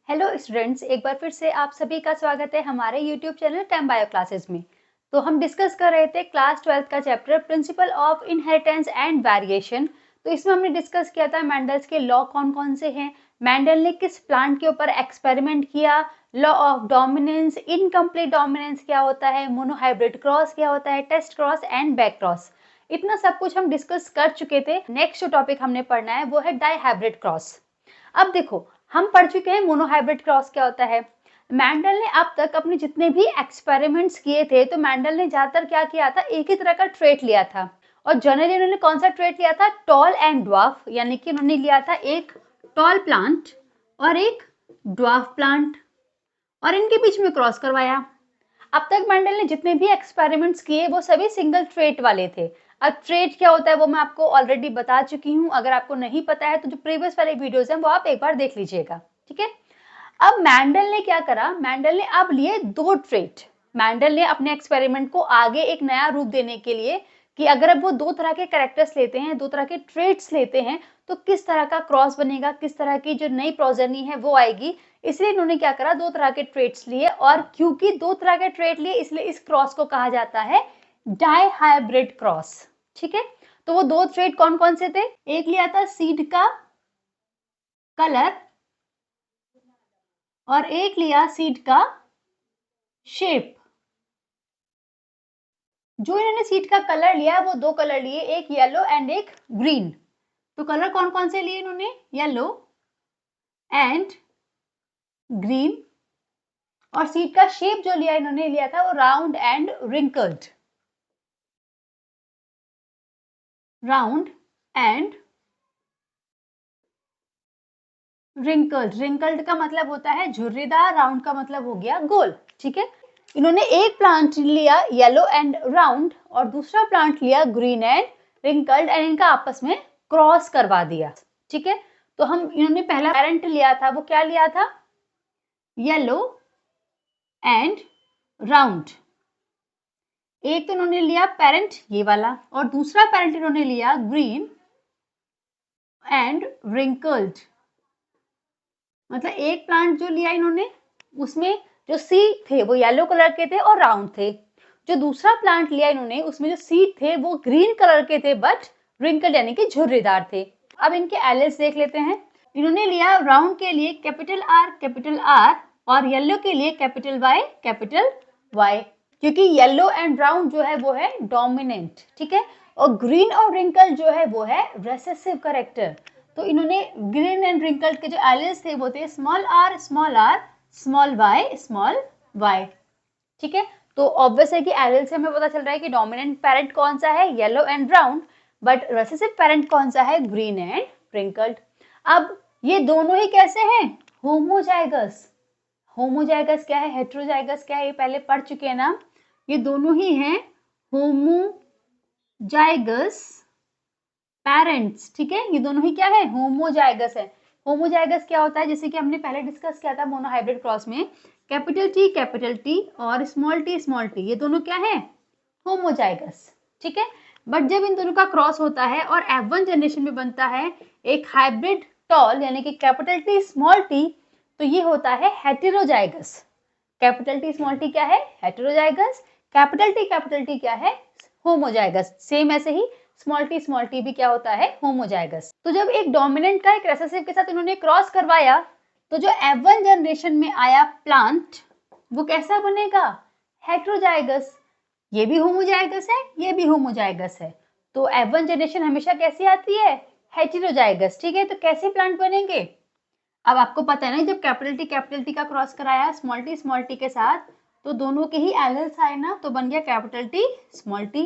Hello students, एक बार फिर से आप सभी का स्वागत है हमारे यूट्यूब चैनल टेम बायो क्लासेस में। तो हम डिस्कस कर रहे थे क्लास 12th का chapter principle of inheritance and variation. तो इसमें हमने डिस्कस किया था मेंडल्स के लॉ कौन कौन से हैं, मेंडल ने किस प्लांट के ऊपर एक्सपेरिमेंट किया, law of dominance, incomplete dominance क्या होता है, मोनोहाइब्रिड क्रॉस क्या होता है, test cross and back cross. इतना सब कुछ हम डिस्कस कर चुके थे। नेक्स्ट जो टॉपिक हमने पढ़ना है वो है डाईहाइब्रिड क्रॉस। अब देखो, हम पढ़ चुके हैं मोनोहाइब्रिड क्रॉस क्या होता है। मेंडल ने अब तक अपने जितने भी एक्सपेरिमेंट्स किए थे, तो मेंडल ने ज्यादातर क्या किया था, एक ही तरह का ट्रेट लिया था। और जनरली उन्होंने कौन सा ट्रेट लिया था, टॉल एंड ड्वार्फ, यानी कि उन्होंने लिया था एक टॉल प्लांट और एक ड्वार्फ प्लांट और इनके बीच में क्रॉस करवाया। अब तक मेंडल ने जितने भी एक्सपेरिमेंट्स किए वो सभी सिंगल ट्रेट वाले थे। अब ट्रेट क्या होता है वो मैं आपको ऑलरेडी बता चुकी हूँ। अगर आपको नहीं पता है तो जो प्रीवियस वाले वीडियोस हैं वो आप एक बार देख लीजिएगा, ठीक है। अब मेंडल ने क्या करा, मेंडल ने अब लिए दो ट्रेट। मेंडल ने अपने एक्सपेरिमेंट को आगे एक नया रूप देने के लिए कि अगर अब वो दो तरह के कैरेक्टर्स लेते हैं, दो तरह के ट्रेट्स लेते हैं, तो किस तरह का क्रॉस बनेगा, किस तरह की जो नई प्रोजेनी है वो आएगी। इसलिए इन्होंने क्या करा, दो तरह के ट्रेट्स लिए, और क्योंकि दो तरह के ट्रेट लिए इसलिए इस क्रॉस को कहा जाता है डाईहाइब्रिड क्रॉस, ठीक है। तो वो दो ट्रेट कौन कौन से थे, एक लिया था सीड का कलर और एक लिया सीड का शेप। जो इन्होंने सीड का कलर लिया वो दो कलर लिए, एक येलो एंड एक ग्रीन। तो कलर कौन कौन से लिए इन्होंने, येलो एंड ग्रीन। और सीड का शेप जो लिया इन्होंने लिया था वो round and wrinkled, round and wrinkled. Wrinkled का मतलब होता है झुर्रीदार, राउंड का मतलब हो गया गोल, ठीक है। इन्होंने एक प्लांट लिया येलो एंड राउंड और दूसरा प्लांट लिया ग्रीन एंड रिंकल्ड, एंड इनका आपस में क्रॉस करवा दिया, ठीक है। तो हम इन्होंने पहला पेरेंट लिया था, वो क्या लिया था, येलो एंड राउंड। एक तो इन्होंने लिया पेरेंट ये वाला और दूसरा पेरेंट इन्होंने लिया ग्रीन एंड रिंकल्ड। मतलब एक प्लांट जो लिया इन्होंने उसमें जो सीड थे वो येलो कलर के थे और राउंड थे। जो दूसरा प्लांट लिया इन्होंने उसमें जो सीड थे वो ग्रीन कलर के थे बट रिंकल्ड यानी कि झुर्रीदार थे। अब इनके एलिस देख लेते हैं। इन्होंने लिया राउंड के लिए कैपिटल आर और येलो के लिए कैपिटल वाई, क्योंकि येलो एंड राउंड जो है वो है डोमिनेंट, ठीक है, और ग्रीन और रिंकल जो है वो है रेसेसिव कैरेक्टर। तो इन्होंने ग्रीन एंड रिंकल के जो एलिस थे वो थे स्मॉल आर स्मॉल वाई, ठीक है। तो ऑब्वियस है कि एलिल से हमें पता चल रहा है कि डोमिनेंट पेरेंट कौन सा है, yellow and round, but recessive parent कौन सा है, ग्रीन एंड रिंकल्ड। अब ये दोनों ही कैसे हैं, होमोजाइगस। होमोजाइगस क्या है, हेट्रोजाइगस क्या है, ये पहले पढ़ चुके हैं ना। ये दोनों ही हैं होमोजाइगस पेरेंट्स, ठीक है। ये दोनों ही क्या है, होमोजाइगस है। होमोजाइगस क्या होता है, जैसे कि हमने पहले डिस्कस किया था मोनोहाइब्रिड क्रॉस में, कैपिटल टी और स्मॉल टी, ये दोनों क्या है, होमोजाइगस, ठीक है। बट जब इन दोनों का क्रॉस होता है और F1 जनरेशन में बनता है एक हाइब्रिड टॉल यानी कि कैपिटल टी स्मॉल टी, तो ये होता है heterozygous. Capital T small T क्या है, हेटेरोजाइगस, कैपिटल टी क्या है, होमोजाइगस। सेम ऐसे ही स्मॉल टी भी क्या होता है, होमोजाइगस। तो जब एक डोमिनेंट का एक रेसेसिव के साथ इन्होंने क्रॉस करवाया तो जो F1 जनरेशन में आया प्लांट वो कैसा बनेगा, हेटेरोजाइगस। ये भी होमोजाइगस है, ये भी होमोजाइगस है। तो F1 जनरेशन हमेशा कैसी आती है, हेटेरोजाइगस, ठीक है। तो कैसे प्लांट बनेंगे, अब आपको पता है ना, जब कैपिटल टी का क्रॉस कराया स्मॉल टी के साथ तो दोनों के ही एलिल्स आए ना, तो बन गया कैपिटल टी स्मॉल टी।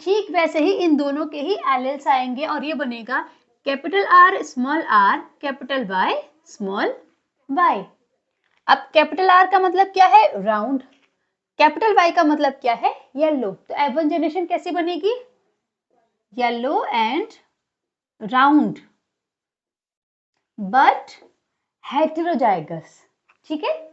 ठीक वैसे ही इन दोनों के ही एलिल्स आएंगे और ये बनेगा capital R capital Y small Y. अब कैपिटल आर का मतलब क्या है, राउंड, कैपिटल वाई का मतलब क्या है, येलो। तो F1 जनरेशन कैसी बनेगी, yellow and round but heterozygous, ठीक है।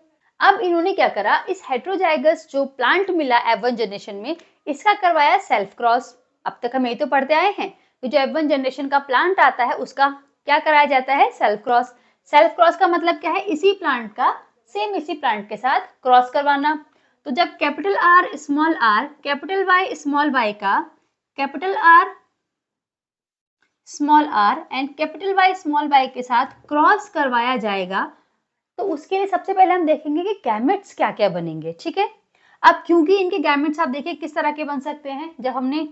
अब इन्होंने क्या करा, इस हेटेरोजाइगस जो प्लांट मिला F1 जनरेशन में इसका करवाया सेल्फ क्रॉस। अब तक हम ये तो पढ़ते आए हैं कि जो F1 जनरेशन का प्लांट आता है उसका क्या कराया जाता है, सेल्फ क्रॉस। सेल्फ क्रॉस का मतलब क्या है, इसी प्लांट का सेम इसी प्लांट के साथ क्रॉस करवाना। तो जब कैपिटल आर कैपिटल वाई का capital R small R and capital Y small Y के साथ क्रॉस करवाया जाएगा, तो उसके लिए सबसे पहले हम देखेंगे कि गैमेट्स क्या क्या बनेंगे। ठीक है, अब क्योंकि इनके गैमेट्स आप देखिए किस तरह के बन सकते हैं। जब हमने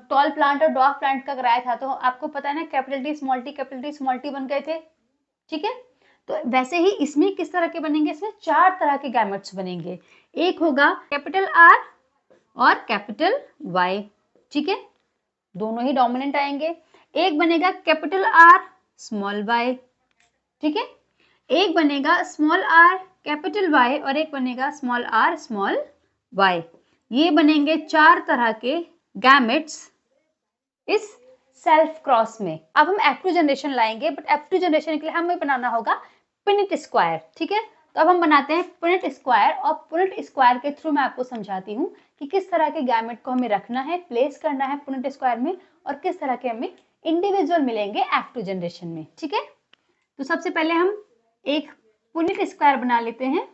टॉल प्लांट और डॉर्फ प्लांट का कराया था तो आपको पता है ना, कैपिटल टी स्मॉल टी बन गए थे। ठीक है, तो वैसे ही इसमें किस तरह के बनेंगे, इसमें 4 तरह के गैमेट्स बनेंगे। एक होगा कैपिटल आर और कैपिटल वाई। ठीक है, दोनों ही डोमिनेंट आएंगे। एक बनेगा कैपिटल आर स्मॉल वाई। ठीक है, एक बनेगा स्मॉल आर कैपिटल वाई और एक बनेगा स्मॉल आर स्मॉल वाई। ये बनेंगे 4 तरह के गैमेट्स इस सेल्फ क्रॉस में। अब हम F2 जनरेशन लाएंगे, बट F2 जनरेशन के लिए हमें बनाना होगा पुनेट स्क्वायर। ठीक है, तो अब हम बनाते हैं पुनेट स्क्वायर, और पुनेट स्क्वायर के थ्रू मैं आपको समझाती हूँ कि किस तरह के गैमेट को हमें रखना है, प्लेस करना है पुनेट स्क्वायर में, और किस तरह के हमें इंडिविजुअल मिलेंगे F2 जनरेशन में। ठीक है, तो सबसे पहले हम एक पुनेट स्क्वायर बना लेते हैं।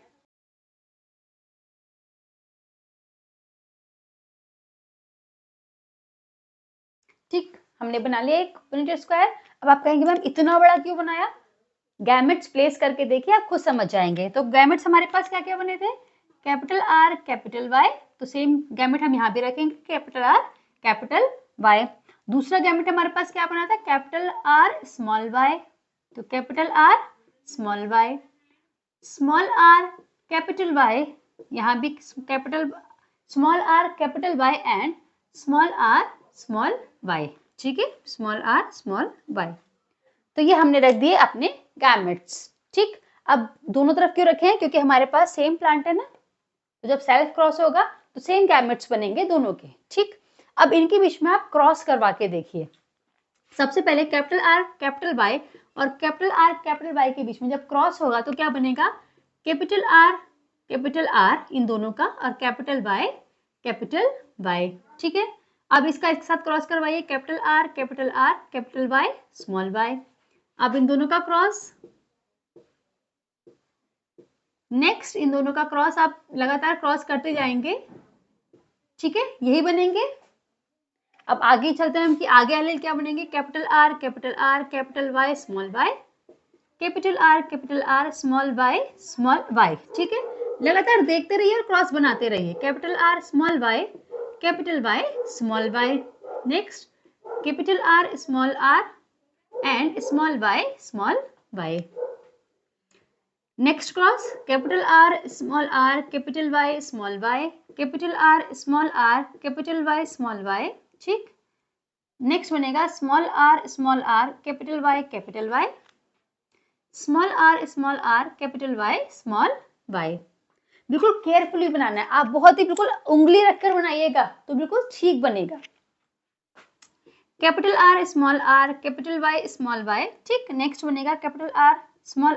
ठीक, हमने बना लिया एक पुनेट स्क्वायर। अब आप कहेंगे मैम इतना बड़ा क्यों बनाया? गैमेट्स प्लेस करके देखिए, आप खुद समझ जाएंगे। तो गैमेट्स हमारे पास क्या क्या बने थे, कैपिटल आर कैपिटल वाई, तो सेम गैमेट हम यहाँ भी रखेंगे, कैपिटल आर कैपिटल वाई। दूसरा गैमेट हमारे पास क्या बना था, कैपिटल आर स्मॉल वाई, तो capital R small Y, small R capital Y, यहाँ भी capital small R capital Y and small R small Y. ठीक है, स्मॉल आर स्मॉल वाई। तो ये हमने रख दिए अपने गैमेट्स। ठीक, अब दोनों तरफ क्यों रखे हैं, क्योंकि हमारे पास सेम प्लांट है ना, तो जब सेल्फ क्रॉस होगा तो सेम गैमेट्स बनेंगे दोनों के। ठीक, अब इनके बीच में आप क्रॉस करवा के देखिए। सबसे पहले कैपिटल आर कैपिटल वाई और कैपिटल आर कैपिटल वाई के बीच में जब क्रॉस होगा तो क्या बनेगा, कैपिटल आर इन दोनों का और कैपिटल वाई। ठीक है, अब इसका एक साथ क्रॉस करवाइए, capital R capital Y small Y. अब इन दोनों का क्रॉस, नेक्स्ट इन दोनों का क्रॉस आप लगातार क्रॉस करते जाएंगे। ठीक है, यही बनेंगे। अब आगे चलते हैं हम कि आगे वाले क्या बनेंगे, capital R capital Y small Y, capital R small Y. ठीक है, लगातार देखते रहिए और क्रॉस बनाते रहिए, capital R small Y small Y. Next capital R and small Y. Next cross capital R capital Y small Y, capital R capital Y small Y. ठीक, next बनेगा small R capital Y small R capital Y small Y. बिल्कुल carefully बनाना है, आप बहुत ही बिल्कुल उंगली रखकर बनाइएगा तो बिल्कुल ठीक बनेगा। Capital R capital Y small Y. ठीक, नेक्स्ट बनेगा capital R small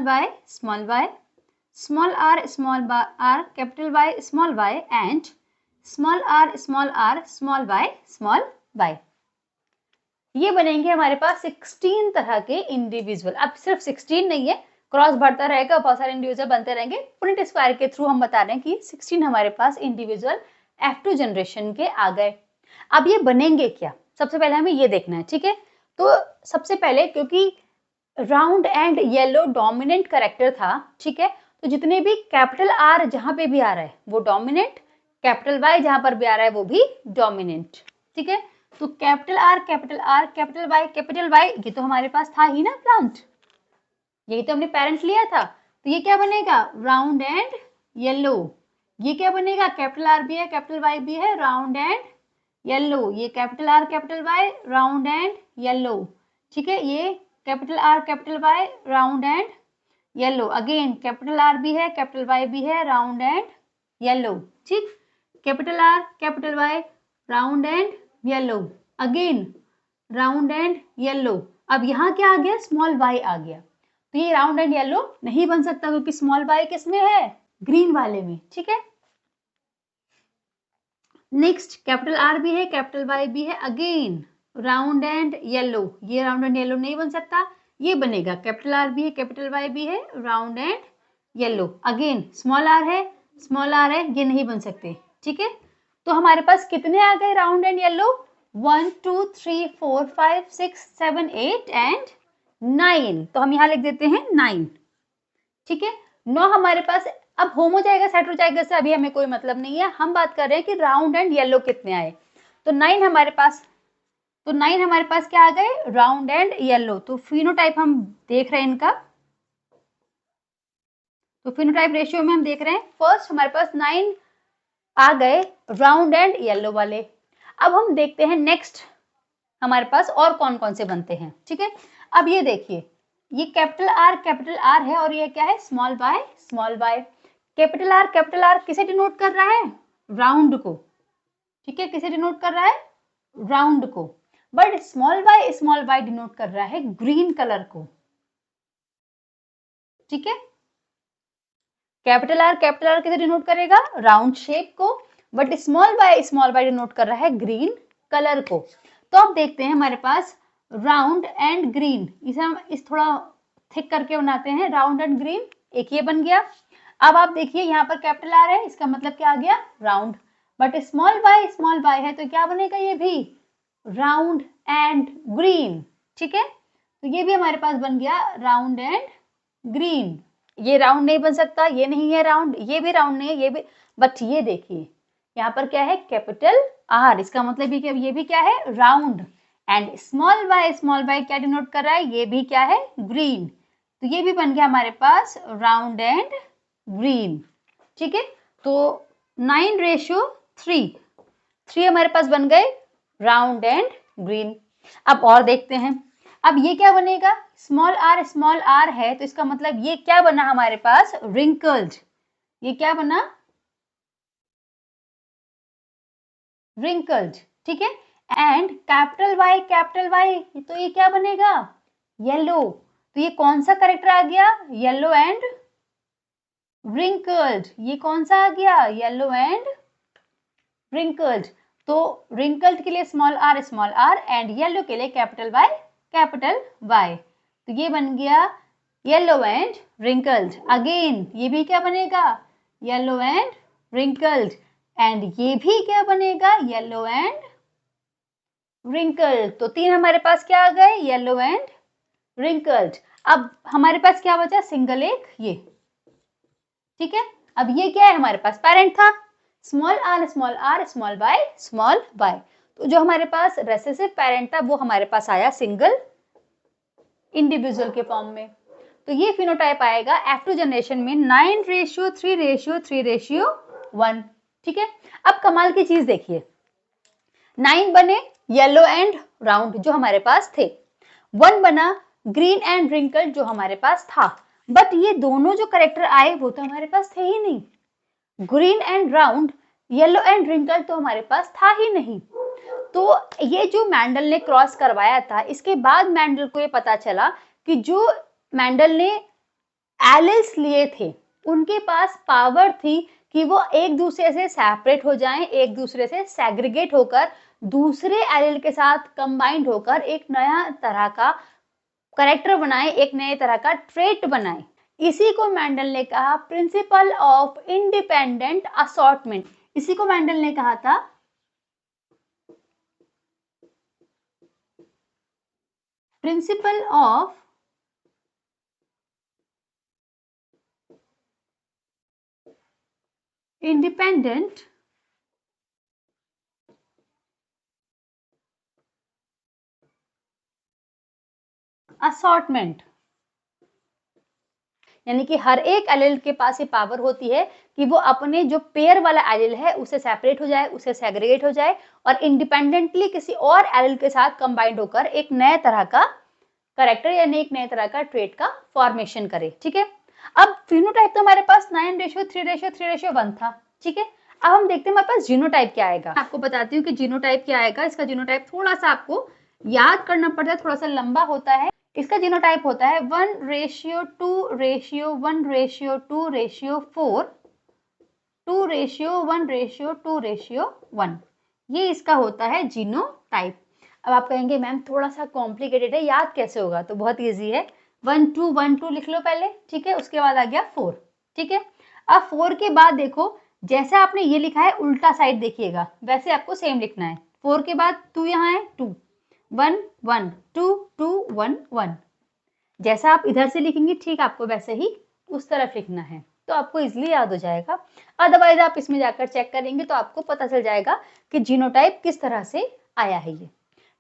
Y small R capital Y small Y and small R small Y. ये बनेंगे हमारे पास 16 तरह के इंडिविजुअल। अब सिर्फ 16 नहीं है, क्रॉस बढ़ता रहेगा, बहुत सारे इंडिविजुअल बनते रहेंगे। पुनेट स्क्वायर के थ्रू हम बता रहे हैं कि 16 हमारे पास इंडिविजुअल F2 जनरेशन के आ गए। अब ये बनेंगे क्या, सबसे पहले हमें ये देखना है। ठीक है, तो सबसे पहले क्योंकि round and yellow dominant character था, ठीक है, तो जितने भी कैपिटल आर जहां पे भी आ रहा है वो डोमिनेंट, कैपिटल वाई जहां पर भी आ रहा है वो भी डोमिनेंट। ठीक है, तो कैपिटल आर कैपिटल वाई ये तो हमारे पास था ही ना प्लांट, यही तो हमने पेरेंट लिया था। तो ये क्या बनेगा, राउंड एंड येलो। ये क्या बनेगा, कैपिटल आर भी है कैपिटल वाई भी है, राउंड एंड येलो। ये capital R capital Y round and yellow. ठीक है, ये capital R capital Y round and yellow. Again capital R भी है कैपिटल वाई भी है, राउंड एंड येलो। ठीक, capital R capital Y round and yellow, again round and yellow. अब यहाँ क्या आ गया, स्मॉल वाई आ गया, तो ये राउंड एंड येलो नहीं बन सकता क्योंकि स्मॉल वाई किसमें है, ग्रीन वाले में। ठीक है, नेक्स्ट कैपिटल आर भी है कैपिटल वाई भी है, अगेन राउंड एंड येलो। ये राउंड एंड येलो नहीं बन सकता, ये बनेगा, कैपिटल आर भी है, कैपिटल वाई भी है, round and yellow. Again small R है, स्मॉल आर है, ये नहीं बन सकते, ठीक है। तो हमारे पास कितने आ गए राउंड एंड येलो? 1 2 3 4 5 6 7 8 एंड 9। तो हम यहाँ लिख देते हैं 9, ठीक है। 9 हमारे पास। अब होमो जाएगा सेट हो जाएगा से अभी हमें कोई मतलब नहीं है, हम बात कर रहे हैं कि राउंड एंड येलो कितने आए। तो 9 हमारे पास, तो 9 हमारे पास क्या आ गए? Round and yellow. तो फिनोटाइप हम देख रहे हैं इनका, तो फिनोटाइप रेशियो में हम देख रहे हैं फर्स्ट हमारे पास 9 आ गए राउंड एंड येलो वाले। अब हम देखते हैं नेक्स्ट हमारे पास और कौन कौन से बनते हैं, ठीक है। अब ये देखिए, ये कैपिटल आर है और ये क्या है? Small Y. कैपिटल आर किसे डिनोट कर रहा है? राउंड को, ठीक है। किसे डिनोट कर रहा है? राउंड को। बट स्मॉल वाई डिनोट कर रहा है ग्रीन कलर को, ठीक है। कैपिटल आर किसे डिनोट करेगा? राउंड शेप को। बट स्मॉल वाई डिनोट कर रहा है ग्रीन कलर को। तो अब देखते हैं हमारे पास राउंड एंड ग्रीन, इसे हम इस थोड़ा थिक करके बनाते हैं, राउंड एंड ग्रीन, एक ये बन गया। अब आप देखिए यहाँ पर कैपिटल आर है, इसका मतलब क्या आ गया? राउंड। बट स्मॉल वाई है तो क्या बनेगा? ये भी राउंड एंड ग्रीन, ठीक है। तो ये भी हमारे पास बन गया राउंड एंड ग्रीन। ये राउंड नहीं बन सकता, ये नहीं है राउंड, ये भी राउंड नहीं है, ये भी। बट ये देखिए यहाँ पर क्या है? कैपिटल आर, इसका मतलब ये भी क्या है? राउंड। एंड स्मॉल वाई क्या डिनोट कर रहा है? ये भी क्या है? ग्रीन। तो ये भी बन गया हमारे पास राउंड एंड ग्रीन, ठीक है। तो 9:3 हमारे पास बन गए राउंड एंड ग्रीन। अब और देखते हैं, अब ये क्या बनेगा? स्मॉल आर है तो इसका मतलब ये क्या बना हमारे पास? रिंकल्ड। ये क्या बना? रिंकल्ड, ठीक है। एंड कैपिटल वाई तो ये क्या बनेगा? येलो। तो ये कौन सा करेक्टर आ गया? Yellow and wrinkled. ये कौन सा आ गया? Yellow and wrinkled. तो रिंकल्ड के लिए स्मॉल आर एंड येलो के लिए कैपिटल वाई। तो ये बन गया येलो एंड रिंकल्ड। अगेन ये भी क्या बनेगा? Yellow and wrinkled. एंड ये भी क्या बनेगा? Yellow and wrinkled. तो 3 हमारे पास क्या आ गए? Yellow and wrinkled. अब हमारे पास क्या बचा? सिंगल एक ये, ठीक है। अब ये क्या है? हमारे पास पेरेंट था, स्मॉल वाई। तो जो हमारे पास रेसेसिव पेरेंट था वो हमारे पास आया सिंगल इंडिविजुअल के फॉर्म में। तो ये फिनोटाइप आएगा F2 जनरेशन में 9:3:3:1, ठीक है। अब कमाल की चीज देखिए, 9 बने येलो एंड राउंड जो हमारे पास थे, 1 बना ग्रीन एंड रिंकल जो हमारे पास था। बट ये दोनों जो करेक्टर आए वो तो हमारे पास थे ही नहीं। Green and round, yellow and wrinkle तो हमारे पास था ही नहीं। तो ये जो मैंडल ने क्रॉस करवाया था, इसके बाद मैंडल को ये पता चला कि जो मैंडल ने एलिल्स लिए थे उनके पास पावर थी कि वो एक दूसरे से सेपरेट हो जाएं, एक दूसरे से सेग्रीगेट होकर दूसरे एलिल के साथ कंबाइंड होकर एक नया तरह का करेक्टर बनाए, एक नए तरह का ट्रेट बनाए। इसी को मैंडल ने कहा प्रिंसिपल ऑफ इंडिपेंडेंट असॉर्टमेंट। इसी को मैंडल ने कहा था प्रिंसिपल ऑफ इंडिपेंडेंट असॉर्टमेंट। यानी कि हर एक एलिल के पास ये पावर होती है कि वो अपने जो पेयर वाला एलिल है उसे सेपरेट हो जाए, उसे सेग्रीगेट हो जाए और इंडिपेंडेंटली किसी और एलिल के साथ कंबाइंड होकर एक नए तरह का करेक्टर यानी एक नए तरह का ट्रेट का फॉर्मेशन करे, ठीक है। अब फिनोटाइप तो हमारे पास 9:3:3:1 था, ठीक है। अब हम देखते हैं हमारे पास जीनोटाइप क्या आएगा। आपको बताती हूँ कि जीनोटाइप क्या आएगा। इसका जीनोटाइप थोड़ा सा आपको याद करना पड़ता है, थोड़ा सा लंबा होता है। इसका जीनोटाइप होता है 1:2:1:2:4 2:1:2:1। ये इसका होता है जीनोटाइप। अब आप कहेंगे मैम थोड़ा सा कॉम्प्लिकेटेड है, याद कैसे होगा? तो बहुत ईजी है, 1 2 1 2 लिख लो पहले, ठीक है, उसके बाद आ गया 4, ठीक है। अब 4 के बाद देखो, जैसे आपने ये लिखा है उल्टा साइड देखिएगा, वैसे आपको सेम लिखना है। 4 के बाद 2 यहाँ है, 2 1 1 2 2 1 1, जैसा आप इधर से लिखेंगे ठीक आपको वैसे ही उस तरफ लिखना है, तो आपको इजीली याद हो जाएगा। अदरवाइज आप इसमें जाकर चेक करेंगे तो आपको पता चल जाएगा कि जीनोटाइप किस तरह से आया है।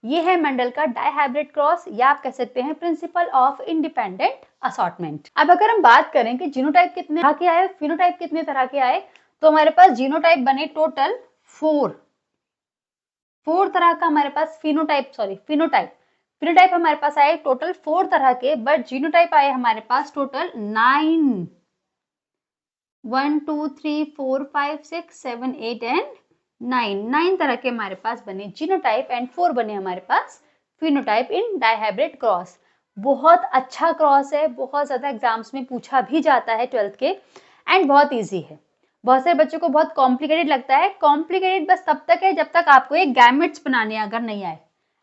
ये है मेंडल का डाइहाइब्रिड क्रॉस, या आप कह सकते हैं प्रिंसिपल ऑफ इंडिपेंडेंट असॉर्टमेंट। अब अगर हम बात करें कि जीनोटाइप कितने तरह के आए, फिनोटाइप कितने तरह के आए, तो हमारे पास जीनोटाइप बने टोटल 4 तरह का हमारे पास फिनोटाइप हमारे पास आए टोटल 4 तरह के, बट जीनोटाइप आए हमारे पास टोटल 9, 1 2 3 4 5 6 7 8 एंड 9 तरह के हमारे पास बने जीनोटाइप एंड 4 बने हमारे पास फिनोटाइप इन डाइहाइब्रिड क्रॉस। बहुत अच्छा क्रॉस है, बहुत ज्यादा एग्जाम्स में पूछा भी जाता है 12th के, एंड बहुत इजी है। बहुत सारे बच्चों को बहुत कॉम्प्लिकेटेड लगता है, कॉम्प्लिकेटेड बस तब तक है जब तक आपको एक गैमेट्स बनाने अगर नहीं आए।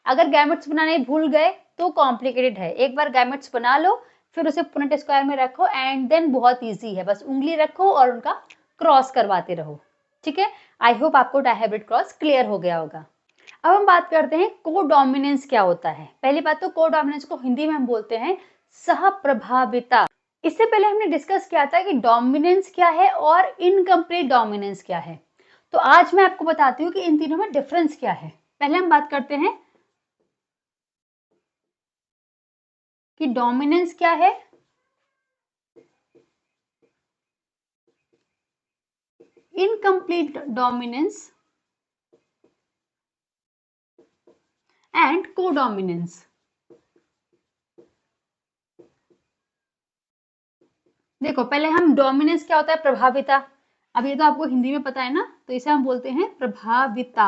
अगर गैमेट्स बनाने भूल गए तो कॉम्प्लिकेटेड है, एक बार गैमेट्स बना लो फिर उसे पुनेट स्क्वायर में रखो एंड देन बहुत इजी है, बस उंगली रखो और उनका क्रॉस करवाते रहो, ठीक है। आई होप आपको डाइहाइब्रिड क्रॉस क्लियर हो गया होगा। अब हम बात करते हैं कोडोमिनेंस क्या होता है। पहली बात तो कोडोमिनेंस को हिंदी में हम बोलते हैं सहप्रभाविता। इससे पहले हमने डिस्कस किया था कि डोमिनेंस क्या है और इनकम्प्लीट डोमिनेंस क्या है, तो आज मैं आपको बताती हूँ कि इन तीनों में डिफरेंस क्या है। पहले हम बात करते हैं कि डोमिनेंस क्या है, इनकम्प्लीट डोमिनेंस एंड कोडोमिनेंस। देखो पहले हम डोमिनेंस क्या होता है, प्रभाविता। अब ये तो आपको हिंदी में पता है ना, तो इसे हम बोलते हैं प्रभाविता।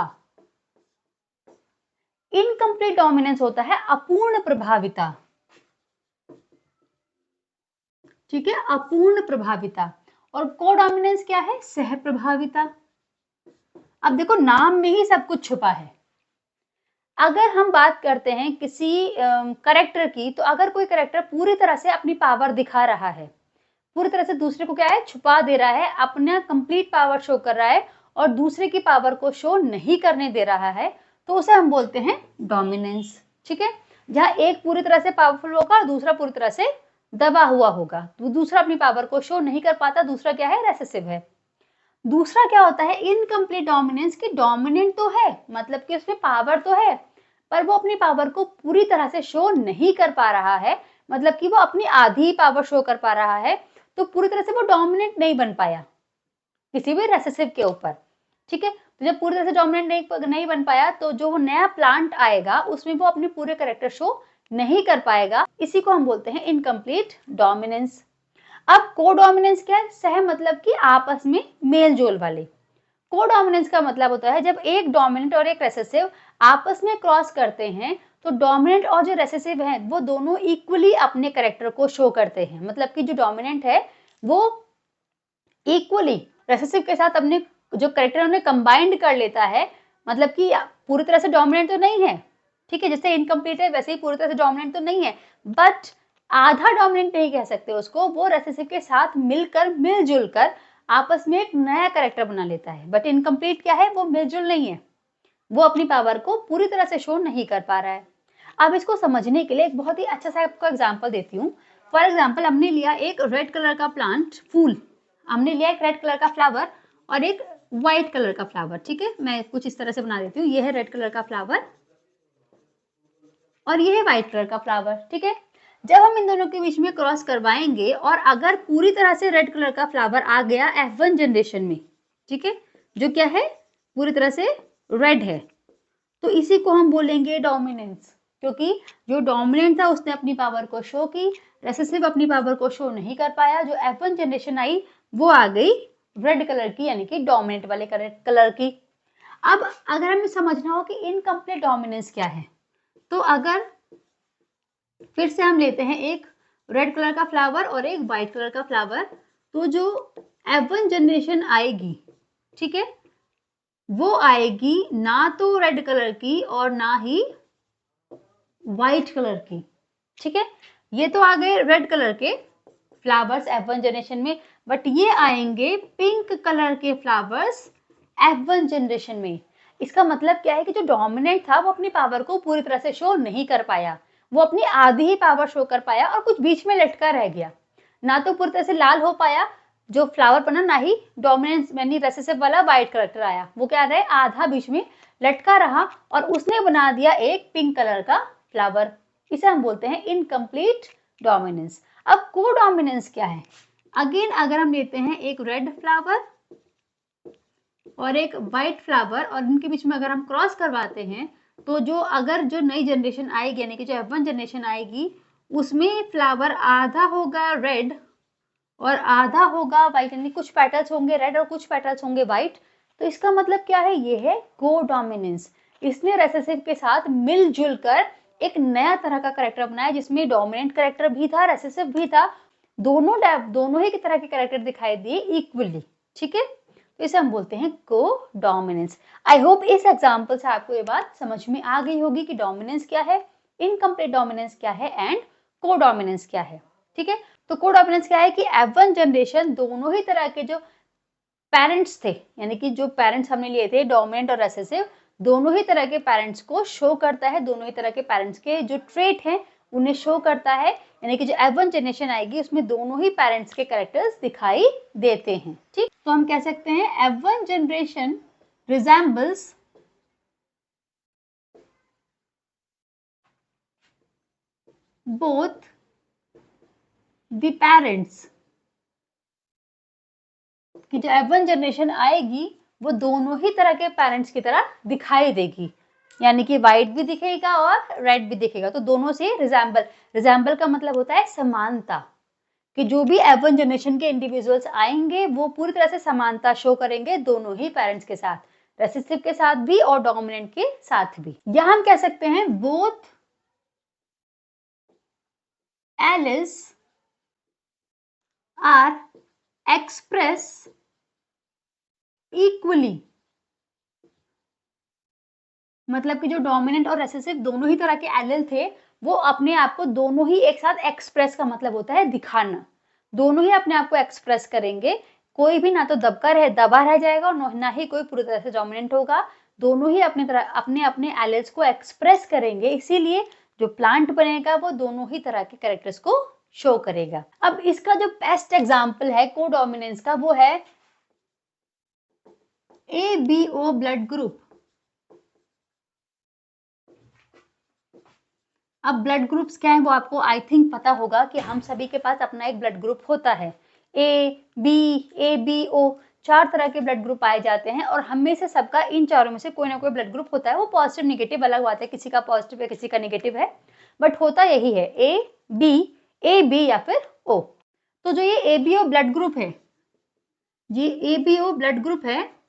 इनकम्प्लीट डोमिनेंस होता है अपूर्ण प्रभाविता, ठीक है, अपूर्ण प्रभाविता। और कोडोमिनेंस क्या है, सह प्रभाविता। अब देखो नाम में ही सब कुछ छुपा है। अगर हम बात करते हैं किसी करेक्टर की, तो अगर कोई करेक्टर पूरी तरह से अपनी पावर दिखा रहा है, पूरी तरह से दूसरे को क्या है छुपा दे रहा है, अपना कंप्लीट पावर शो कर रहा है और दूसरे की पावर को शो नहीं करने दे रहा है, तो उसे हम बोलते हैं डोमिनेंस, ठीक है। जहां एक पूरी तरह से पावरफुल होगा और दूसरा पूरी तरह से दबा हुआ होगा, तो दूसरा अपनी पावर को शो नहीं कर पाता, दूसरा क्या है, रेसेसिव है। दूसरा क्या होता है इनकम्प्लीट डोमिनेंस, की डोमिनेंट तो है, मतलब कि उसमें पावर तो है पर वो अपनी पावर को पूरी तरह से शो नहीं कर पा रहा है, मतलब कि वो अपनी आधी पावर शो कर पा रहा है, तो पूरी तरह से वो डोमिनेंट नहीं बन पाया किसी भी रेसेसिव के ऊपर, ठीक है। तो जब पूरी तरह से डोमिनेंट नहीं बन पाया, तो जो वो नया प्लांट आएगा उसमें वो अपने पूरे कैरेक्टर शो नहीं कर पाएगा, इसी को हम बोलते हैं इनकम्प्लीट डोमिनेंस। अब कोडोमिनेंस क्या है, सह मतलब कि आपस में मेल जोल वाले। कोडोमिनेंस का मतलब होता है जब एक डोमिनेंट और एक रेसेसिव आपस में क्रॉस करते हैं, तो डोमिनेंट और जो रेसेसिव है वो दोनों इक्वली अपने कैरेक्टर को शो करते हैं, मतलब कि जो डोमिनेंट है वो इक्वली रेसेसिव के साथ अपने जो कैरेक्टर उन्हें कंबाइंड कर लेता है, मतलब कि पूरी तरह से डोमिनेंट तो नहीं है, ठीक है, जैसे इनकम्प्लीट है वैसे ही पूरी तरह से डोमिनेंट तो नहीं है, बट आधा डोमिनेंट नहीं कह सकते उसको, वो रेसेसिव के साथ मिलकर मिलजुल कर आपस में एक नया कैरेक्टर बना लेता है। बट इनकम्प्लीट क्या है, वो मिलजुल नहीं है, वो अपनी पावर को पूरी तरह से शो नहीं कर पा रहा है। अब इसको समझने के लिए एक बहुत ही अच्छा सा आपको एग्जाम्पल देती हूँ। फॉर एग्जाम्पल हमने लिया एक रेड कलर का प्लांट, फूल, हमने लिया एक रेड कलर का फ्लावर और एक व्हाइट कलर का फ्लावर, ठीक है, मैं कुछ इस तरह से बना देती हूँ। ये है रेड कलर का फ्लावर और ये है व्हाइट कलर का फ्लावर, ठीक है। जब हम इन दोनों के बीच में क्रॉस करवाएंगे और अगर पूरी तरह से रेड कलर का फ्लावर आ गया F1 जनरेशन में, ठीक है, जो क्या है पूरी तरह से रेड है, तो इसी को हम बोलेंगे डोमिनेंस, क्योंकि जो डोमिनेंट था उसने अपनी पावर को शो की, रेसेसिव अपनी पावर को शो नहीं कर पाया, जो F1 जनरेशन आई वो आ गई रेड कलर की, यानी कि डोमिनेंट वाले कलर की। अब अगर हमें समझना हो कि इनकम्प्लीट डोमिनेंस क्या है, तो अगर फिर से हम लेते हैं एक रेड कलर का फ्लावर और एक व्हाइट कलर का फ्लावर, तो जो F1 जनरेशन आएगी, ठीक है, वो आएगी ना तो रेड कलर की और ना ही व्हाइट कलर की, ठीक है। ये तो आ गए रेड कलर के फ्लावर्स F1 जनरेशन में, बट ये आएंगे पिंक कलर के फ्लावर्स F1 जनरेशन में। इसका मतलब क्या है कि जो डोमिनेंट था वो अपनी पावर को पूरी तरह से शो नहीं कर पाया, वो अपनी आधी ही पावर शो कर पाया और कुछ बीच में लटका रह गया, ना तो पूरी तरह से लाल हो पाया जो फ्लावर बना, ना ही डोमिनेंस यानी रेसेसिव वाला व्हाइट करेक्टर आया। वो क्या रहा है, आधा बीच में लटका रहा और उसने बना दिया एक पिंक कलर का फ्लावर। इसे हम बोलते हैं इनकम्प्लीट डोमिनेंस। अब को डोमिनेंस क्या है? अगेन अगर हम लेते हैं एक रेड फ्लावर और एक व्हाइट फ्लावर और इनके बीच में अगर हम क्रॉस करवाते हैं तो जो नई जनरेशन आएगी यानी कि जो F1 जनरेशन आएगी उसमें फ्लावर आधा होगा रेड और आधा होगा व्हाइट, यानी कुछ पेटल्स होंगे रेड और कुछ पेटल्स होंगे व्हाइट। तो इसका मतलब क्या है, ये है को डोमिनेंस। इसने रेसेसिव के साथ मिलजुल कर एक नया तरह का कैरेक्टर बनाया जिसमें डोमिनेंट कैरेक्टर भी था, रेसेसिव भी था, दोनों ही की तरह के कैरेक्टर दिखाई दिए इक्वली, ठीक है। तो इसे हम बोलते हैं को डोमिनेंस। आई होप इस एग्जाम्पल से आपको ये बात समझ में आ गई होगी कि डोमिनेंस क्या है, इनकम्प्लीट डोमिनेंस क्या है एंड को डोमिनेंस क्या है, ठीक है। तो को डोमिनेंस क्या है कि F1 जनरेशन दोनों ही तरह के जो पेरेंट्स थे, यानी कि जो पेरेंट्स हमने लिए थे डोमिनेंट और रेसेसिव, दोनों ही तरह के पेरेंट्स को शो करता है, दोनों ही तरह के पेरेंट्स के जो ट्रेट हैं उन्हें शो करता है। यानी कि जो F1 जनरेशन आएगी उसमें दोनों ही पेरेंट्स के कैरेक्टर्स दिखाई देते हैं, ठीक। तो हम कह सकते हैं F1 generation resembles both the parents, कि जो F1 जनरेशन आएगी वो दोनों ही तरह के पेरेंट्स की तरह दिखाई देगी, यानी कि व्हाइट भी दिखेगा और रेड भी दिखेगा। तो दोनों से रिजेंबल का मतलब होता है समानता, कि जो भी F1 जनरेशन के इंडिविजुअल्स आएंगे वो पूरी तरह से समानता शो करेंगे दोनों ही पेरेंट्स के साथ, रेसेसिव के साथ भी और डोमिनेंट के साथ भी। या हम कह सकते हैं both alleles are express equally, मतलब कि जो डोमिनेंट और रेसेसिव दोनों ही तरह के एलिल थे वो अपने आप को दोनों ही एक साथ एक्सप्रेस का मतलब होता है दिखाना, दोनों ही अपने आप को एक्सप्रेस करेंगे। कोई भी ना तो दबा रह जाएगा और ना ही कोई पूरी तरह से डोमिनेंट होगा, दोनों ही अपने अपने एलिल्स को एक्सप्रेस करेंगे। इसीलिए जो प्लांट बनेगा वो दोनों ही तरह के कैरेक्टर्स को शो करेगा। अब इसका जो बेस्ट एग्जाम्पल है को डोमिनेंस का वो है ABO ब्लड ग्रुप। अब ब्लड ग्रुप्स क्या है वो आपको आई थिंक पता होगा कि हम सभी के पास अपना एक ब्लड ग्रुप होता है। ABO 4 तरह के ब्लड ग्रुप पाए जाते हैं और हमें से सबका इन चारों में से कोई ना कोई ब्लड ग्रुप होता है। वो पॉजिटिव निगेटिव अलग बात है, किसी का पॉजिटिव है किसी का निगेटिव है, बट होता यही है AB या फिर O। तो जो ये ABO ब्लड ग्रुप है, ये ABO ब्लड ग्रुप है,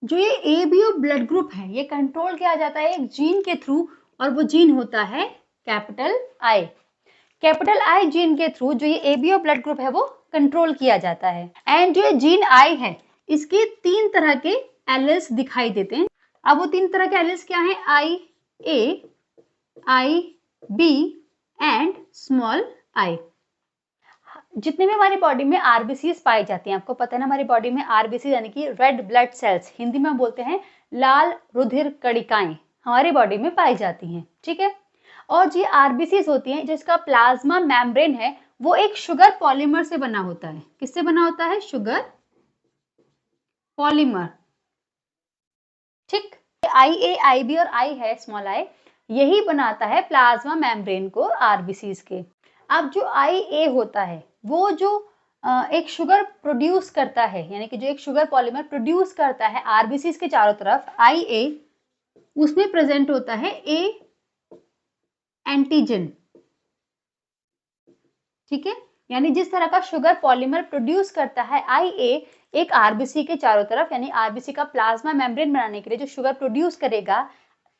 जो ये ABO ब्लड ग्रुप है ये कंट्रोल किया जाता है एक जीन के थ्रू, और वो जीन होता है capital I। Capital I gene के थ्रू जो ये ABO ब्लड ग्रुप है वो कंट्रोल किया जाता है। एंड जो जीन I है इसके 3 तरह के एलिल्स दिखाई देते हैं। अब वो 3 तरह के एलिल्स क्या हैं? IA, IB and small I। जितने भी हमारी बॉडी में आरबीसीज पाई जाती हैं, आपको पता है ना हमारी बॉडी में आरबीसी यानी कि रेड ब्लड सेल्स, हिंदी में हम बोलते हैं लाल रुधिर कणिकाएं, हमारी बॉडी में पाई जाती हैं, ठीक है। और जो आरबीसीज होती हैं जिसका प्लाज्मा मेम्ब्रेन है वो एक शुगर पॉलीमर से बना होता है। किससे बना होता है? शुगर पॉलीमर, ठीक। IA, IB और I है स्मॉल I, यही बनाता है प्लाज्मा मेम्ब्रेन को आरबीसीज के। अब जो IA होता है वो जो एक शुगर प्रोड्यूस करता है, यानी कि जो एक शुगर पॉलीमर प्रोड्यूस करता है आरबीसीज के चारों तरफ IA, उसमें प्रेजेंट होता है A एंटीजन, ठीक है। यानी जिस तरह का शुगर पॉलीमर प्रोड्यूस करता है IA एक आरबीसी के चारों तरफ, यानी आरबीसी का प्लाज्मा मेम्ब्रेन बनाने के लिए जो शुगर प्रोड्यूस करेगा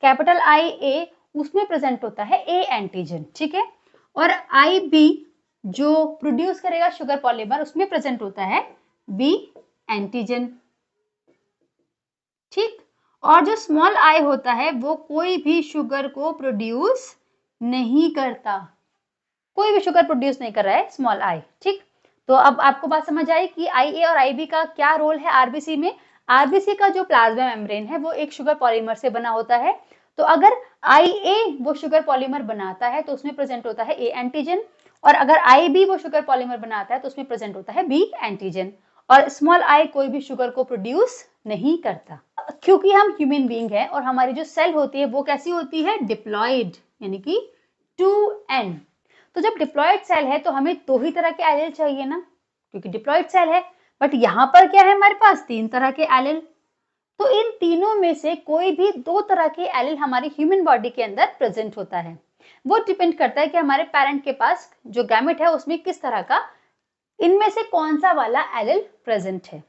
कैपिटल IA, उसमें प्रेजेंट होता है ए एंटीजन, ठीक है। और IB जो प्रोड्यूस करेगा शुगर पॉलीमर उसमें प्रेजेंट होता है बी एंटीजन, ठीक। और जो स्मॉल आई होता है वो कोई भी शुगर को प्रोड्यूस नहीं करता, कोई भी शुगर प्रोड्यूस नहीं कर रहा है स्मॉल आई, ठीक। तो अब आपको बात समझ आई कि IA और IB का क्या रोल है आरबीसी में। आरबीसी का जो प्लाज्मा मेम्ब्रेन है वो एक शुगर पॉलीमर से बना होता है, तो अगर IA वो शुगर पॉलीमर बनाता है तो उसमें प्रेजेंट होता है ए एंटीजन, और अगर IB वो शुगर पॉलीमर बनाता है तो उसमें प्रेजेंट होता है बी एंटीजन। और स्मॉल आई कोई भी शुगर को प्रोड्यूस नहीं करता। क्योंकि हम ह्यूमन बीइंग है और हमारी जो सेल होती है वो कैसी होती है, डिप्लॉयड, यानी कि 2n। तो जब डिप्लॉयड सेल है तो हमें 2 ही तरह के एलील चाहिए ना, क्योंकि डिप्लॉयड सेल है। बट यहाँ पर क्या है, हमारे पास 3 तरह के एलील। तो इन तीनों में से कोई भी 2 तरह के एलील हमारी ह्यूमन बॉडी के अंदर प्रेजेंट होता है। वो डिपेंड करता है कि हमारे पेरेंट के पास जो गैमेट है उसमें किस तरह का, इनमें से कौन सा वाला एलील प्रेजेंट है,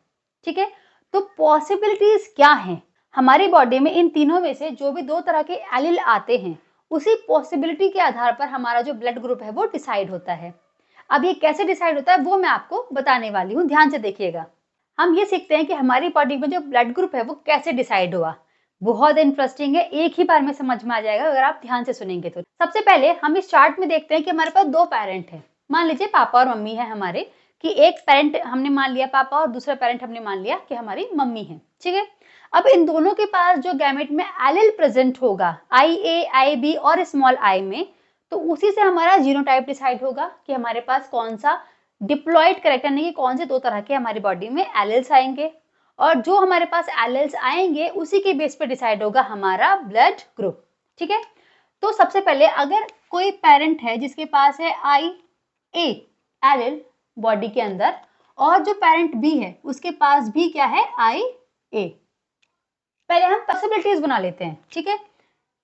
ठीक है। तो पॉसिबिलिटीज क्या हैं, हमारी बॉडी में इन तीनों में से जो भी 2 तरह के एलील आते हैं उसी पॉसिबिलिटी के आधार पर हमारा जो ब्लड ग्रुप है वो डिसाइड होता है। अब ये कैसे डिसाइड होता है वो मैं आपको बताने वाली हूँ, ध्यान से देखिएगा। हम ये सीखते हैं कि हमारी बॉडी में जो ब्लड ग्रुप है वो कैसे डिसाइड हुआ। बहुत इंटरेस्टिंग है, एक ही बार में समझ में आ जाएगा अगर आप ध्यान से सुनेंगे तो। सबसे पहले हम इस चार्ट में देखते हैं कि हमारे पास 2 पेरेंट हैं। मान लीजिए पापा और मम्मी है हमारे, कि एक पेरेंट हमने मान लिया पापा और दूसरा पेरेंट हमने मान लिया कि हमारी मम्मी है, ठीक है। अब इन दोनों के पास जो गैमेट में एलील प्रेजेंट होगा IA, IB और स्मॉल आई में, तो उसी से हमारा जीनोटाइप डिसाइड होगा कि हमारे पास कौन सा डिप्लॉयड कैरेक्टर, नहीं कि कौन से 2 तरह के हमारी बॉडी में एलील्स आएंगे, और जो हमारे पास एलील्स आएंगे उसी के बेस पे डिसाइड होगा हमारा ब्लड ग्रुप, ठीक है। तो सबसे पहले अगर कोई पेरेंट है जिसके पास है IA एलील बॉडी के अंदर, और जो पेरेंट B है उसके पास भी क्या है, IA। पहले हम पॉसिबिलिटीज बना लेते हैं, ठीक है।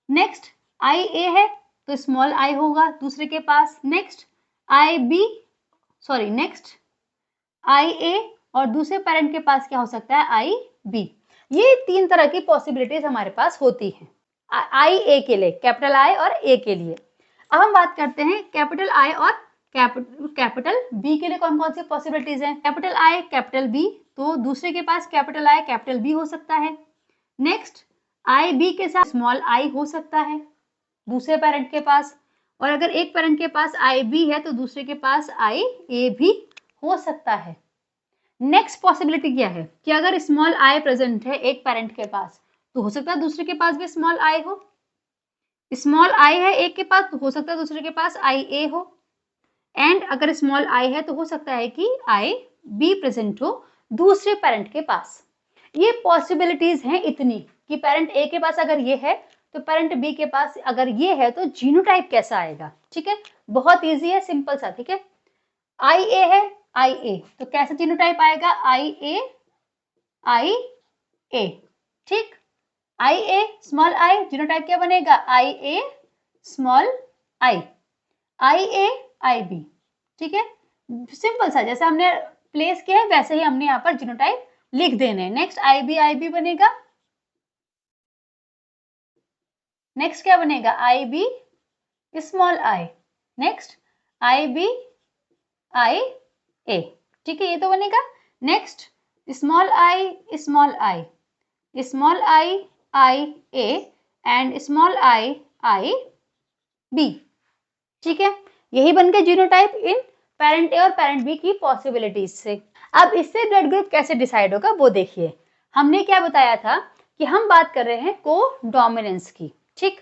नेक्स्ट IA है तो स्मॉल आई होगा दूसरे के पास, नेक्स्ट नेक्स्ट IA और दूसरे पेरेंट के पास क्या हो सकता है, IB। ये 3 तरह की पॉसिबिलिटीज हमारे पास होती हैं IA के लिए, कैपिटल I और A के लिए। अब हम बात करते हैं कैपिटल I और कैपिटल B के लिए कौन कौन सी पॉसिबिलिटीज हैं। कैपिटल I कैपिटल B, तो दूसरे के पास कैपिटल I कैपिटल B हो सकता है। नेक्स्ट IB के साथ स्मॉल I हो सकता है दूसरे पेरेंट के पास, और अगर एक पेरेंट के पास IB है तो दूसरे के पास IA भी हो सकता है। नेक्स्ट पॉसिबिलिटी क्या है कि अगर स्मॉल I प्रेजेंट है एक पेरेंट के पास तो हो सकता है दूसरे के पास भी स्मॉल I हो। स्मॉल I है एक के पास तो हो सकता है दूसरे के पास IA हो, एंड अगर स्मॉल I है तो हो सकता है कि IB प्रेजेंट हो दूसरे पेरेंट के पास। ये पॉसिबिलिटीज हैं इतनी कि पेरेंट A के पास अगर ये है तो पेरेंट B के पास अगर ये है तो जीनोटाइप कैसा आएगा, ठीक है। बहुत इजी है, सिंपल सा, ठीक है। IA है IA, तो कैसा जीनोटाइप आएगा, IA, ठीक। IA स्मॉल I, जीनोटाइप क्या बनेगा, IA स्मॉल I, IB, ठीक है। सिंपल सा, जैसे हमने प्लेस किया है वैसे ही हमने यहाँ पर जीनोटाइप लिख देने। नेक्स्ट IB बनेगा, नेक्स्ट क्या बनेगा, IB small I, next IB IA, ठीक है, ये तो बनेगा। Next small I IA and small IB, ठीक है। यही बन गया जीनोटाइप इन पेरेंट A और पेरेंट B की पॉसिबिलिटीज से। अब इससे ब्लड ग्रुप कैसे डिसाइड होगा वो देखिए। हमने क्या बताया था कि हम बात कर रहे हैं कोडोमिनेंस की, ठीक।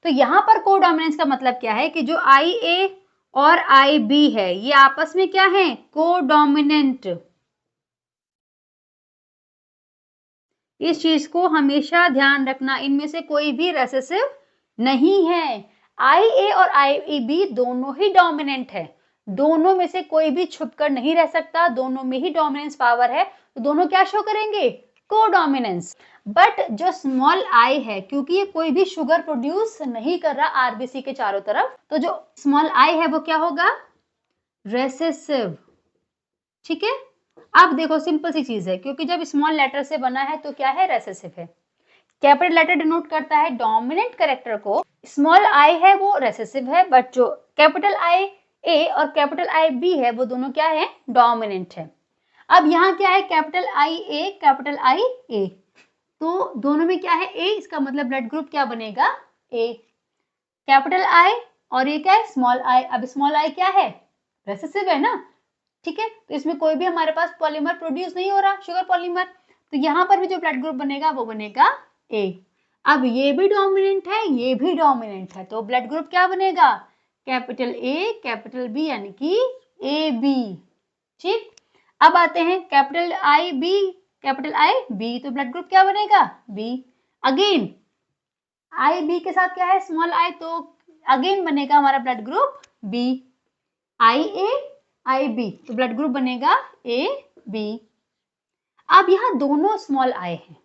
तो यहाँ पर कोडोमिनेंस का मतलब क्या है कि जो IA और IB है ये आपस में क्या है, कोडोमिनेंट। इस चीज को हमेशा ध्यान रखना, इनमें से कोई भी रेसेसिव नहीं है। IA और IB दोनों ही डोमिनेंट है, दोनों में से कोई भी छुपकर नहीं रह सकता, दोनों में ही डोमिनेंस पावर है, तो दोनों क्या शो करेंगे, कोडोमिनेंस। बट जो स्मॉल I है, क्योंकि ये कोई भी शुगर प्रोड्यूस नहीं कर रहा आरबीसी के चारों तरफ, तो जो स्मॉल I है वो क्या होगा, रेसेसिव, ठीक है। अब देखो सिंपल सी चीज है, क्योंकि जब स्मॉल लेटर से बना है तो क्या है, रेसेसिव है। कैपिटल लेटर डिनोट करता है डोमिनेंट कैरेक्टर को, स्मॉल आई है वो रेसेसिव है, बट जो कैपिटल आई ए और कैपिटल आई बी है वो दोनों क्या है, डोमिनेंट है। अब यहाँ क्या है, capital I A capital I ए, तो दोनों में क्या है ए, इसका मतलब ब्लड ग्रुप क्या बनेगा, ए। कैपिटल आई और ये क्या है, स्मॉल आई। अब स्मॉल आई क्या है, रेसेसिव है ना, ठीक है, तो इसमें कोई भी हमारे पास पॉलीमर प्रोड्यूस नहीं हो रहा, शुगर पॉलीमर, तो यहाँ पर भी जो ब्लड ग्रुप बनेगा वो बनेगा ए। अब ये भी डोमिनेंट है, ये भी डोमिनेंट है, तो ब्लड ग्रुप क्या बनेगा, कैपिटल ए कैपिटल बी, यानी कि ए बी। ठीक, अब आते हैं capital I B capital I B, तो ब्लड ग्रुप क्या बनेगा, बी। अगेन आई बी के साथ क्या है, स्मॉल आई, तो अगेन बनेगा हमारा ब्लड ग्रुप बी। आई ए आई बी, तो ब्लड ग्रुप बनेगा ए बी। अब यहाँ दोनों स्मॉल आई हैं,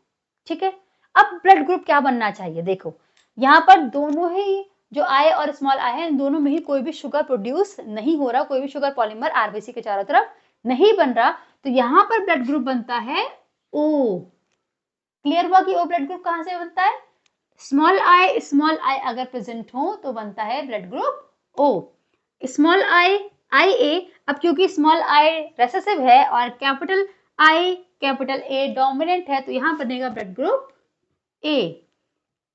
ठीक है। अब ब्लड ग्रुप क्या बनना चाहिए, देखो यहाँ पर दोनों ही जो आई और स्मॉल आई है, इन दोनों में ही कोई भी शुगर प्रोड्यूस नहीं हो रहा, कोई भी शुगर पॉलीमर आरबीसी के चारों तरफ नहीं बन रहा, तो यहाँ पर ब्लड ग्रुप बनता है ओ। क्लियर हुआ कि ओ ब्लड ग्रुप कहाँ से बनता है, स्मॉल आई अगर प्रेजेंट हो तो बनता है blood group O. Small I I A, अब क्योंकि स्मॉल आई रेसेसिव है और capital I capital A dominant है, तो यहाँ बनेगा blood group A.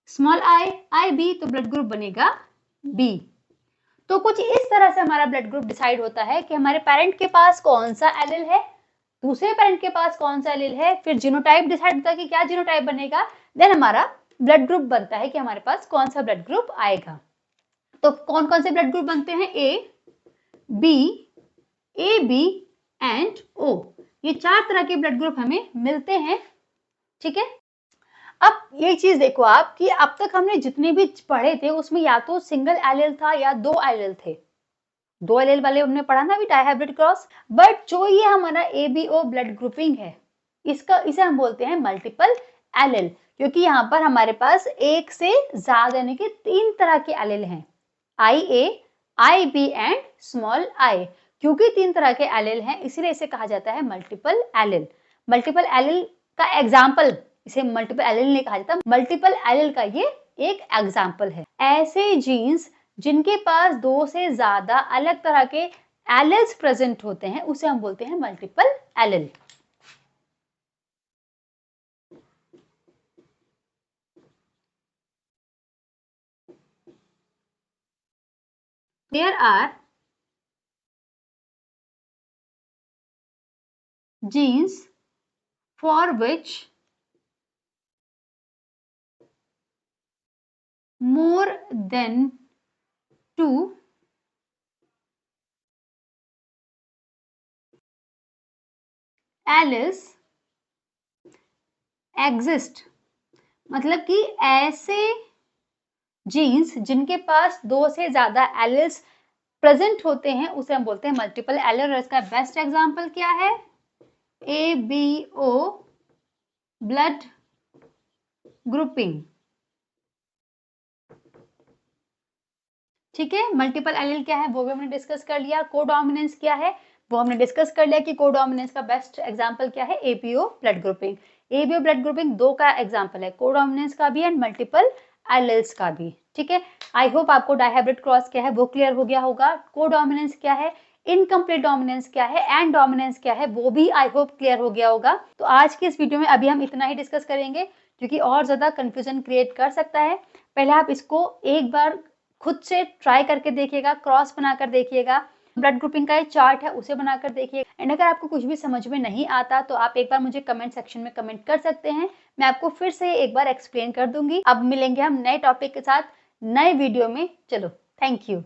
Small I I B, तो ब्लड ग्रुप बनेगा बी। तो कुछ इस तरह से हमारा ब्लड ग्रुप डिसाइड होता है कि हमारे पेरेंट के पास कौन सा एलील है, दूसरे पेरेंट के पास कौन सा एलील है, फिर जीनोटाइप डिसाइड होता है कि क्या जीनोटाइप बनेगा, देन हमारा ब्लड ग्रुप बनता है कि हमारे पास कौन सा ब्लड ग्रुप आएगा। तो कौन कौन से ब्लड ग्रुप बनते हैं, ए बी एंड ओ, ये 4 तरह के ब्लड ग्रुप हमें मिलते हैं, ठीक है। अब ये चीज देखो आप कि अब तक हमने जितने भी पढ़े थे उसमें या तो सिंगल एलील था या 2 एलील थे, 2 एलील वाले हमने पढ़ा ना अभी डायहाइब्रिड क्रॉस, बट जो ये हमारा ABO ब्लड ग्रुपिंग है इसे हम बोलते हैं मल्टीपल एलील, क्योंकि यहाँ पर हमारे पास एक से ज्यादा यानी कि 3 तरह के एलील हैं, IA, IB and small I. क्योंकि 3 तरह के एलील हैं इसीलिए इसे कहा जाता है मल्टीपल एलील। मल्टीपल एलील का एग्जाम्पल, इसे मल्टीपल एलील नहीं कहा जाता, मल्टीपल एलील का ये एक एग्जाम्पल है। ऐसे जीन्स जिनके पास 2 से ज्यादा अलग तरह के एलील्स प्रेजेंट होते हैं उसे हम बोलते हैं multiple allele. There are genes for which more than 2 alleles exist, मतलब कि ऐसे जीन्स जिनके पास 2 से ज्यादा एलील्स प्रेजेंट होते हैं उसे हम बोलते हैं मल्टीपल एलील। और इसका बेस्ट एग्जांपल क्या है, ABO ब्लड ग्रुपिंग, ठीक है। मल्टीपल एलील क्या है वो भी हमने डिस्कस कर लिया, कोडोमिनेंस क्या है वो हमने डिस्कस कर लिया कि कोडोमिनेंस का बेस्ट एग्जांपल क्या है, ABO blood grouping. ABO blood grouping 2 का एग्जांपल है, कोडोमिनेंस का भी एंड मल्टीपल एलील्स का भी, ठीक है। आई होप आपको डायहाइब्रिड क्रॉस क्या है वो क्लियर हो गया होगा, कोडोमिनेंस क्या है, इनकम्प्लीट डोमिनेंस क्या है एंड डोमिनेंस क्या है वो भी आई होप क्लियर हो गया होगा। तो आज की इस वीडियो में अभी हम इतना ही डिस्कस करेंगे क्योंकि और ज्यादा कंफ्यूजन क्रिएट कर सकता है। पहले आप इसको एक बार खुद से ट्राई करके देखिएगा, क्रॉस बनाकर देखिएगा, ब्लड ग्रुपिंग का एक चार्ट है उसे बनाकर देखिएगा। एंड अगर आपको कुछ भी समझ में नहीं आता तो आप एक बार मुझे कमेंट सेक्शन में कमेंट कर सकते हैं, मैं आपको फिर से एक बार एक्सप्लेन कर दूंगी। अब मिलेंगे हम नए टॉपिक के साथ नए वीडियो में, चलो थैंक यू।